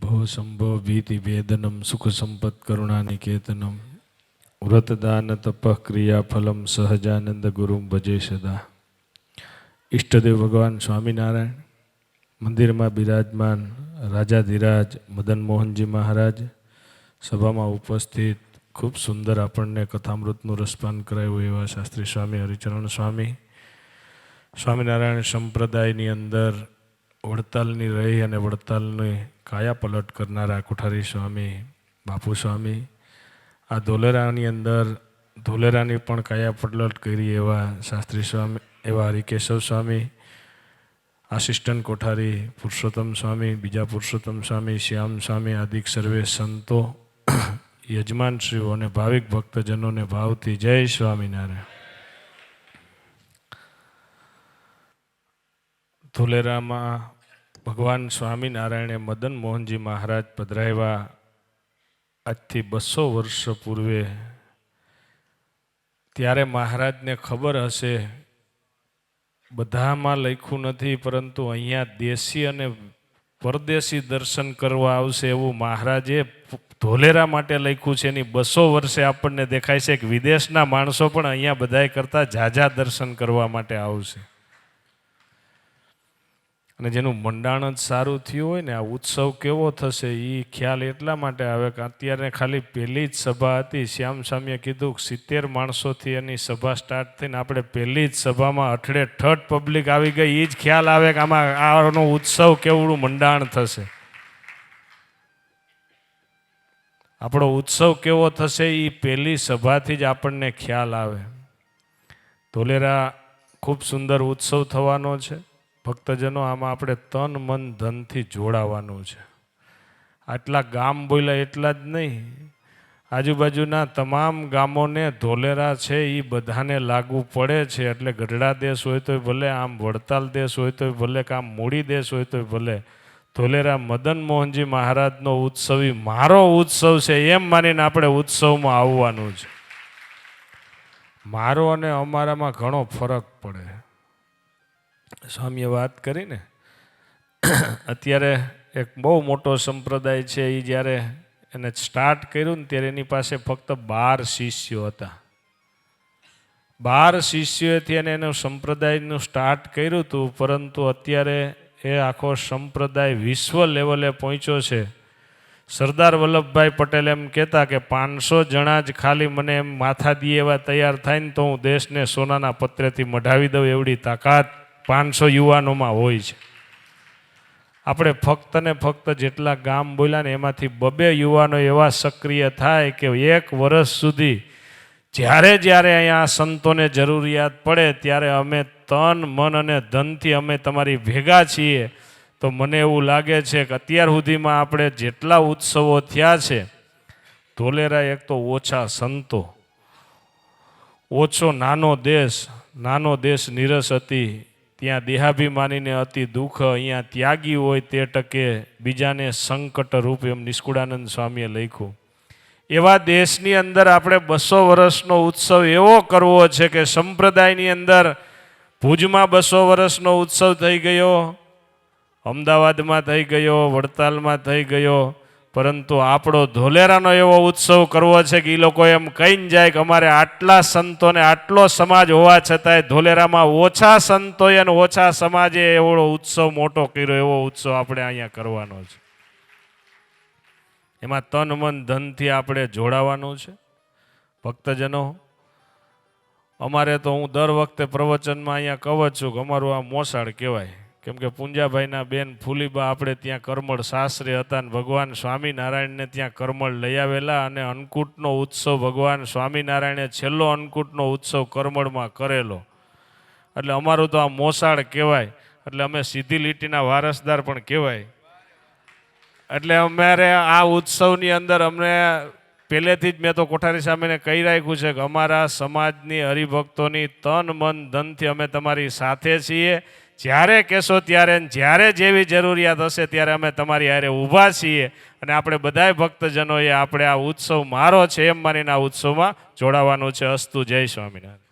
भव संभव भीति वेदनम सुख संपत् करुणा निकेतनम व्रतदान तपः क्रिया फलम सहजानंद गुरु भजे सदा। इष्टदेव भगवान स्वामीनारायण मंदिर में बिराजमान राजाधिराज मदन मोहनजी महाराज सभा में उपस्थित खूब सुंदर आपने कथामृतनु रसपान करायु एवं शास्त्री स्वामी हरिचरण स्वामी स्वामीनारायण संप्रदायनी अंदर वड़तालनी रही अने वड़तालनी काया पलट करनारा कोठारी स्वामी बापू स्वामी आ धोलेरानी अंदर धोलेरानी पण काया पलट करी एवं शास्त्री स्वामी एवं हरिकेशव स्वामी आसिस्टंट कोठारी पुरुषोत्तम स्वामी बीजा पुरुषोत्तम स्वामी श्याम स्वामी आदि सर्वे संतो यजमान श्रीओ ने भाविक भक्तजनों ने भावती जय स्वामीनारायण। धोलेरा में भगवान स्वामीनारायणे मदन मोहनजी महाराज पधराव्या आज थी 200 वर्ष पूर्वे। त्यारे महाराज ने खबर हशे बधामां लख्युं नथी परंतु अहींया देशी अने परदेशी दर्शन करवा आवशे एवुं महाराजे धोलेरा माटे लख्युं छे। एनी 200 वर्षे आपणने देखाय छे के विदेशना माणसो पण अहींया बधाय करता झाझा दर्शन करवा माटे आवशे અને જેનું મંડાણ જ સારું થયું હોય ને આ ઉત્સવ કેવો થશે એ ખ્યાલ એટલા માટે આવે કે અત્યારે ખાલી પહેલી જ સભા હતી શ્યામ સ્વામીએ કીધું 70 માણસોથી એની સભા સ્ટાર્ટ થઈને આપણે પહેલી જ સભામાં અઠડે ઠઠ પબ્લિક આવી ગઈ એ જ ખ્યાલ આવે કે આમાં આનો ઉત્સવ કેવડું મંડાણ થશે, આપણો ઉત્સવ કેવો થશે એ પહેલી સભાથી જ આપણને ખ્યાલ આવે। ધોલેરા ખૂબ સુંદર ઉત્સવ થવાનો છે। ભક્તજનો આમાં આપણે તન મન ધનથી જોડાવાનું છે। આટલા ગામ બોલ્યા એટલા જ નહીં, આજુબાજુના તમામ ગામોને ધોલેરા છે એ બધાને લાગુ પડે છે। એટલે ગઢડા દેશ હોય તોય ભલે, આમ વડતાલ દેશ હોય તોય ભલે, કે આમ મૂડી દેશ હોય તોય ભલે, ધોલેરા મદન મોહનજી મહારાજનો ઉત્સવ એ મારો ઉત્સવ છે એમ માનીને આપણે ઉત્સવમાં આવવાનું છે। મારો અને અમારામાં ઘણો ફરક પડે। સ્વામીએ વાત કરીને અત્યારે એક બહુ મોટો સંપ્રદાય છે એ જ્યારે એને સ્ટાર્ટ કર્યું ને ત્યારે એની પાસે ફક્ત 12 શિષ્યો હતા। 12 શિષ્યોથી એને એનું સંપ્રદાયનું સ્ટાર્ટ કર્યું હતું, પરંતુ અત્યારે એ આખો સંપ્રદાય વિશ્વ લેવલે પહોંચ્યો છે। સરદાર વલ્લભભાઈ પટેલ એમ કહેતા કે 500 જણા જ ખાલી મને એમ માથા દીએ એવા તૈયાર થાય ને તો હું દેશને સોનાના પત્રેથી મઢાવી દઉં એવડી તાકાત 500 યુવાનોમાં હોય છે। આપણે ફક્ત ને ફક્ત જેટલા ગામ બોલ્યા ને એમાંથી 2 યુવાનો એવા સક્રિય થાય કે 1 વર્ષ સુધી જ્યારે જ્યારે અહીંયા સંતોને જરૂરિયાત પડે ત્યારે અમે તન મન અને ધનથી અમે તમારી ભેગા છીએ। તો મને એવું લાગે છે કે અત્યાર સુધીમાં આપણે જેટલા ઉત્સવો થયા છે, ધોલેરા એક તો ઓછા સંતો, ઓછો નાનો દેશ નીરસ હતી, ત્યાં દેહાભિમાનીને અતિ દુઃખ, અહીંયા ત્યાગી હોય તે ટકે બીજાને સંકટ રૂપ, એમ નિષ્કુળાનંદ સ્વામીએ લખ્યું। એવા દેશની અંદર આપણે 200 વર્ષનો ઉત્સવ એવો કરવો છે કે સંપ્રદાયની અંદર ભુજમાં 200 વર્ષનો ઉત્સવ થઈ ગયો, અમદાવાદમાં થઈ ગયો, વડતાલમાં થઈ ગયો, પરંતુ આપણો ધોલેરાનો એવો ઉત્સવ કરવો છે કે એ લોકો એમ કહીને જાય કે અમારે આટલા સંતોને આટલો સમાજ હોવા છતાંય ધોલેરામાં ઓછા સંતોએ અને ઓછા સમાજે એવો ઉત્સવ મોટો કર્યો, એવો ઉત્સવ આપણે અહીંયા કરવાનો છે। એમાં તન મન ધનથી આપણે જોડાવાનું છે। ભક્તજનો, અમારે તો હું દર વખતે પ્રવચનમાં અહીંયા કહું છું કે અમારું આ મોસાળ કહેવાય, કેમ કે પુંજાભાઈના બેન ફૂલીબા આપણે ત્યાં કરમળ સાસરે હતા ને ભગવાન સ્વામિનારાયણને ત્યાં કરમળ લઈ આવેલા, અને અન્નકૂટનો ઉત્સવ ભગવાન સ્વામિનારાયણે છેલ્લો અન્નકૂટનો ઉત્સવ કરમળમાં કરેલો, એટલે અમારું તો આ મોસાળ કહેવાય। એટલે અમે સીધી લીટીના વારસદાર પણ કહેવાય। એટલે અમારે આ ઉત્સવની અંદર અમને પહેલેથી જ મેં તો કોઠારી સામેને કહી રાખ્યું છે કે અમારા સમાજની હરિભક્તોની તન મન ધનથી અમે તમારી સાથે છીએ। જ્યારે કહેશો ત્યારે, જ્યારે જેવી જરૂરિયાત હશે ત્યારે અમે તમારી હારે ઊભા છીએ। અને આપણે બધાય ભક્તજનોએ આપણે આ ઉત્સવ મારો છે એમ માનીને આ ઉત્સવમાં જોડાવાનું છે। અસ્તુ, જય સ્વામિનારાયણ।